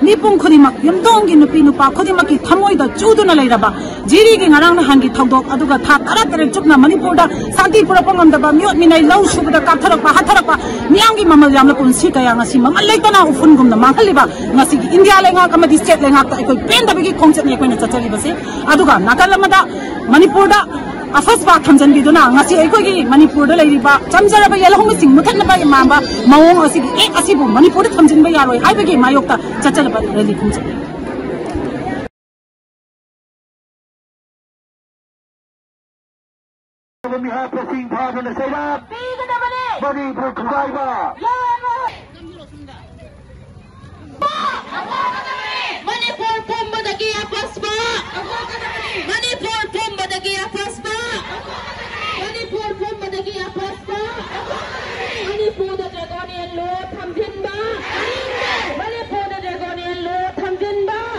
ꯃꯤꯄꯨꯝ ꯈꯨꯗꯤꯡꯃꯛ ꯌꯨꯝꯊꯣꯡꯒꯤ ꯅꯨꯄꯤ ꯅꯨꯄꯥ ꯈꯨꯗꯤꯡꯃꯛꯀꯤ ꯊꯃꯣꯏꯗ ꯆꯨꯗꯨꯅ ꯂꯩꯔꯕ ꯖꯤꯔꯤꯒꯤ ꯉꯔꯥꯡ ꯅꯍꯥꯟꯒꯤ ꯊꯧꯗꯣꯛ ꯑꯗꯨꯒ ꯊꯥ 13 ꯆꯨꯞꯅ ꯃꯅꯤꯄꯨꯔꯗ ꯁꯥꯟꯇꯤ ꯄꯨꯔꯛꯄ ꯉꯝꯗꯕ ꯃꯤꯑꯣꯠ ꯃꯤꯅꯩ ꯂꯧ ꯁꯨꯕꯗ ꯀꯥꯞꯊꯔꯛꯄ ꯍꯥꯠꯊꯔꯛꯄ ꯃꯤꯌꯥꯝꯒꯤ ꯃꯃꯜ ꯌꯥꯝꯅ ꯄꯨꯟꯁꯤ ꯀꯌꯥ ꯉꯁꯤ ꯃꯃꯜ ꯂꯩꯇꯅ ꯎꯐꯨꯟꯒꯨꯝꯅ ꯃꯥꯡꯍꯜꯂꯤꯕ ꯉꯁꯤꯒꯤ ꯏꯟꯗꯤꯌꯥ ꯂꯩꯉꯥꯛ ꯑꯃꯗꯤ ꯁ꯭ꯇꯦꯠ ꯂꯩꯉꯥꯛꯇ ꯑꯩꯈꯣꯏ ꯄꯦꯟꯗꯕꯒꯤ ꯈꯣꯡꯆꯠꯅꯤ ꯑꯩꯈꯣꯏꯅ ꯆꯠꯆꯔꯤꯕꯁꯤ ꯑꯗꯨꯒ ꯅꯥꯀꯜ ꯑꯃꯗ ꯃꯅꯤꯄꯨꯔꯗ ꯑꯐꯁꯄꯥ ꯊꯝꯖꯟꯕꯤꯗꯨꯅ ꯉꯁꯤ ꯑꯩꯈꯣꯏꯒꯤ ꯃꯅꯤꯄꯨꯔꯗ ꯂꯩꯔꯤꯕ ꯆꯝꯖꯔꯕ ꯌꯦꯜꯍꯧꯃꯤꯁꯤꯡ ꯃꯨꯊꯠꯅꯕ ꯃꯥꯟꯕ ꯃꯑꯣꯡ ꯑꯁꯤꯒꯤ ꯑꯁꯤꯕꯨ ꯃꯅꯤꯄꯨꯔꯗ ꯊꯝꯖꯤꯟꯕ ꯌꯥꯔꯣꯏ ꯍꯥꯏꯕꯒꯤ ꯃꯥꯌꯣꯛꯇ ꯆꯠꯆꯔꯕ ꯔꯦꯂꯤ ꯈꯣꯡꯆꯠꯅꯤ Manipur